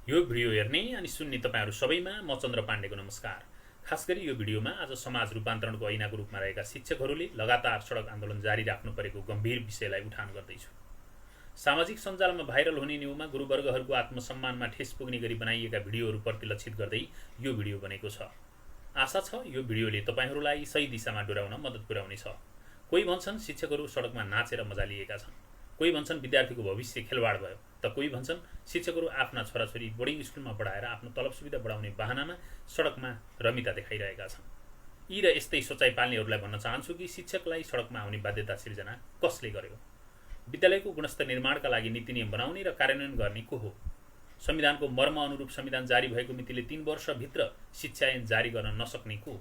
यो भिडियो हेर्ने अनि सुन्ने तपाईहरू सबैमा म चन्द्र पाण्डेको नमस्कार। खास गरी यो भिडियोमा आज समाज रूपान्तरणको ऐनाको रूपमा रहेका शिक्षकहरूले लगातार सडक आन्दोलन जारी राख्नु परेको गम्भीर विषयलाई उठान गर्दैछु। सामाजिक सञ्जालमा भाइरल हुने न्यूमा गुरुवर्गहरूको आत्मसम्मानमा ठेस पुग्ने गरी बनाइएका भिडियोहरूप्रति लक्षित गर्दै यो भिडियो बनेको छ। आशा छ यो भिडियोले तपाईहरूलाई सही दिशामा डोर्याउन मद्दत पुर्याउनेछ। कोही भन्छन् शिक्षकहरू सडकमा नाचेर मजा लिएका छन्, कोही भन्छन् विद्यार्थीको भविष्य खेलवाड भयो, त कोही भन्छन् शिक्षकहरू आफ्ना छोराछोरी बोर्डिङ स्कुलमा पढाएर आफ्नो तलब सुविधा बढाउने बहानामा सडकमा रमिता देखाइरहेका छन्। यी र यस्तै सोचाइ पाल्नेहरूलाई भन्न चाहन्छु कि शिक्षकलाई सडकमा आउने बाध्यता सिर्जना कसले गर्यो? विद्यालयको गुणस्तर निर्माणका लागि नीति नियम बनाउने र कार्यान्वयन गर्ने को हो? संविधानको मर्म अनुरूप संविधान जारी भएको मितिले 3 वर्षभित्र शिक्षा ऐन जारी गर्न नसक्ने को?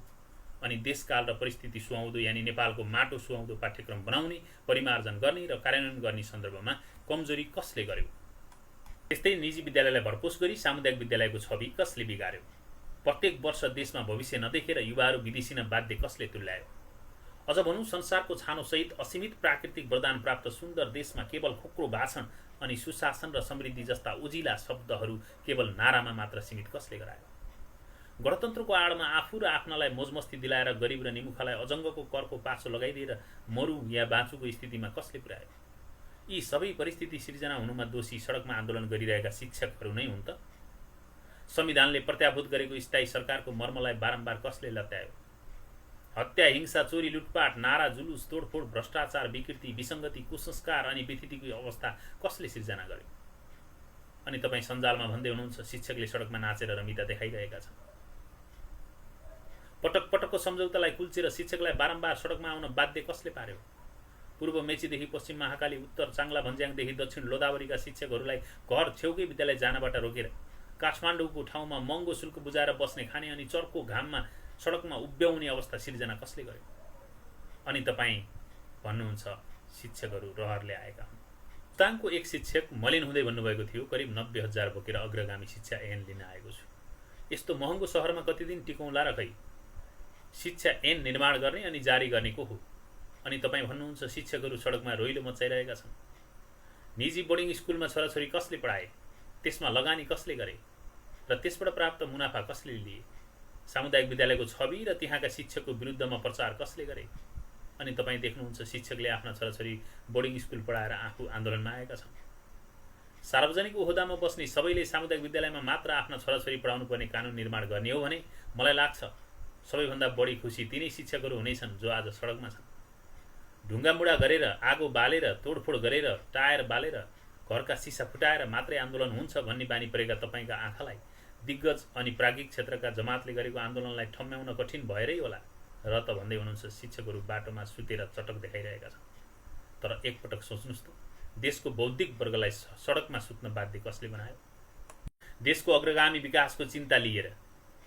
अनि देशकाल र परिस्थिति सुहाउँदो यानि नेपालको माटो सुहाउँदो पाठ्यक्रम बनाउने, परिमार्जन गर्ने र कार्यान्वयन गर्ने सन्दर्भमा कमजोरी कसले गर्यो? त्यस्तै निजी विद्यालयलाई भरपोस गरी सामुदायिक विद्यालयको छवि कसले बिगार्यो? प्रत्येक वर्ष देशमा भविष्य नदेखेर युवाहरू विदेशिन बाध्य कसले तुल्यायो? अझ भनौँ संसारको छानोसहित असीमित प्राकृतिक वरदान प्राप्त सुन्दर देशमा केवल खोक्रो भाषण अनि सुशासन र समृद्धि जस्ता उजिला शब्दहरू केवल नारामा मात्र सीमित कसले गरायो? गणतन्त्रको आडमा आफू र आफ्नालाई मोजमस्ती दिलाएर गरिब र निमुखालाई अजङ्गको करको पासो लगाइदिएर मरु या बाँचुको स्थितिमा कसले पुर्यायो? यी सबै परिस्थिति सिर्जना हुनुमा दोषी सडकमा आन्दोलन गरिरहेका शिक्षकहरू नै हुन् त? संविधानले प्रत्याभूत गरेको स्थायी सरकारको मर्मलाई बारम्बार कसले लत्यायो? हत्या, हिंसा, चोरी, लुटपाट, नारा, जुलुस, तोडफोड, भ्रष्टाचार, विकृति, विसङ्गति, कुसंस्कार अनि विथितिको अवस्था कसले सिर्जना गर्यो? अनि तपाईँ सञ्जालमा भन्दै हुनुहुन्छ शिक्षकले सडकमा नाचेर रमिता देखाइरहेका छन्। पटक पटकको सम्झौतालाई कुल्चेर शिक्षकलाई बारम्बार सडकमा आउन बाध्य कसले पार्यो? पूर्व मेचीदेखि पश्चिम महाकाली, उत्तर चाङ्ला भन्ज्याङदेखि दक्षिण लोधावरीका शिक्षकहरूलाई घर छेउकै विद्यालय जानबाट रोकेर काठमाडौँको ठाउँमा महँगो शुल्क बुझाएर बस्ने खाने अनि चर्को घाममा सडकमा उभ्याउने अवस्था सिर्जना कसले गर्यो? अनि तपाईँ भन्नुहुन्छ शिक्षकहरू रहरले आएका हुन्। ताङको एक शिक्षक मलिन हुँदै भन्नुभएको थियो, करिब 90,000 बोकेर अग्रगामी शिक्षा ऐन लिन आएको छु। यस्तो महँगो सहरमा कति दिन टिकौँला र खै? शिक्षा ऐन निर्माण गर्ने अनि जारी गर्ने को हो? अनि तपाईँ भन्नुहुन्छ शिक्षकहरू सडकमा रोइलो मचाइरहेका छन्। निजी बोर्डिङ स्कुलमा छोराछोरी कसले पढाए? त्यसमा लगानी कसले गरे र त्यसबाट प्राप्त मुनाफा कसले लिए? सामुदायिक विद्यालयको छवि र त्यहाँका शिक्षकको विरुद्धमा प्रचार कसले गरे? अनि तपाईँ देख्नुहुन्छ शिक्षकले आफ्ना छोराछोरी बोर्डिङ स्कुल पढाएर आफू आन्दोलनमा आएका छन्। सार्वजनिक ओहदामा बस्ने सबैले सामुदायिक विद्यालयमा मात्र आफ्ना छोराछोरी पढाउनु पर्ने कानुन निर्माण गर्ने हो भने मलाई लाग्छ सबैभन्दा बढी खुसी तिनै शिक्षकहरू हुनेछन् जो आज सडकमा छन्। ढुङ्गा मुढा गरेर, आगो बालेर, तोडफोड गरेर, टायर बालेर, घरका सिसा फुटाएर मात्रै आन्दोलन हुन्छ भन्ने बानी परेका तपाईँका आँखालाई दिग्गज अनि प्राज्ञिक क्षेत्रका जमातले गरेको आन्दोलनलाई ठम्म्याउन कठिन भएरै होला र त भन्दै हुनुहुन्छ शिक्षकहरू बाटोमा सुतेर चटक देखाइरहेका छन्। तर एकपटक सोच्नुहोस् त, देशको बौद्धिक वर्गलाई सडकमा सुत्न बाध्य कसले बनायो? देशको अग्रगामी विकासको चिन्ता लिएर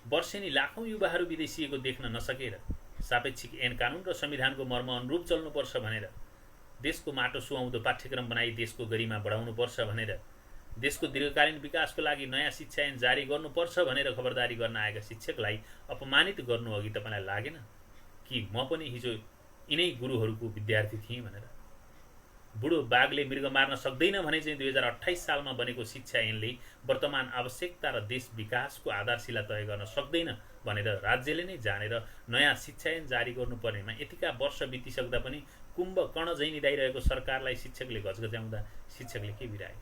वर्षेनी लाखौँ युवाहरू विदेशिएको देख्न नसकेर सापेक्षिक ऐन कानुन र संविधानको मर्म अनुरूप चल्नुपर्छ भनेर, देशको माटो सुहाउँदो पाठ्यक्रम बनाई देशको गरिमा बढाउनुपर्छ भनेर, देशको दीर्घकालीन विकासको लागि नयाँ शिक्षा ऐन जारी गर्नुपर्छ भनेर खबरदारी गर्न आएका शिक्षकलाई अपमानित गर्नु अघि तपाईँलाई लागेन कि म पनि हिजो यिनै गुरुहरूको विद्यार्थी थिएँ भनेर? बुढो बाघले मृग मार्न सक्दैन भने चाहिँ 2028 सालमा बनेको शिक्षा ऐनले वर्तमान आवश्यकता र देश विकासको आधारशिला तय गर्न सक्दैन भनेर राज्यले नै जानेर नयाँ शिक्षा ऐन जारी गर्नुपर्नेमा यतिका वर्ष बितिसक्दा पनि कुम्भकर्ण झैँ निदाइरहेको सरकारलाई शिक्षकले गजगज्याउँदा शिक्षकले के बिराए?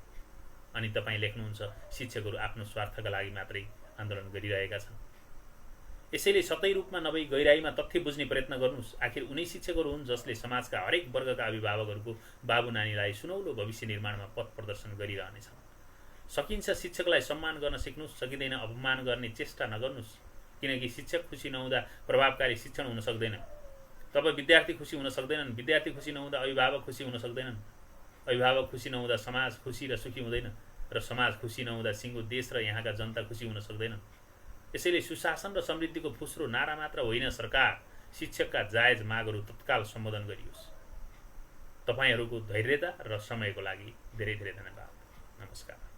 अनि तपाईँ लेख्नुहुन्छ शिक्षकहरू आफ्नो स्वार्थका लागि मात्रै आन्दोलन गरिरहेका छन्। यसैले सतै रूपमा नभई गहिराईमा तथ्य बुझ्ने प्रयत्न गर्नुहोस्। आखिर उनै शिक्षकहरू हुन् जसले समाजका हरेक वर्गका अभिभावकहरूको बाबु नानीलाई सुनौलो भविष्य निर्माणमा पथ प्रदर्शन गरिरहनेछन्। सकिन्छ शिक्षकलाई सम्मान गर्न सिक्नुहोस्, सकिँदैन अपमान गर्ने चेष्टा नगर्नुहोस्। किनकि शिक्षक खुसी नहुँदा प्रभावकारी शिक्षण हुन सक्दैन। तब विद्यार्थी खुसी हुन सक्दैनन्, विद्यार्थी खुसी नहुँदा अभिभावक खुसी हुन सक्दैनन्, अभिभावक खुसी नहुँदा समाज खुसी र सुखी हुँदैन, र समाज खुसी नहुँदा सिङ्गो देश र यहाँका जनता खुसी हुन सक्दैनन्। यसैले सुशासन र समृद्धिको फुस्रो नारा मात्र होइन, सरकार शिक्षकका जायज मागहरू तत्काल सम्बोधन गरियोस्। तपाईँहरूको धैर्यता र समयको लागि धेरै धेरै धन्यवाद। नमस्कार।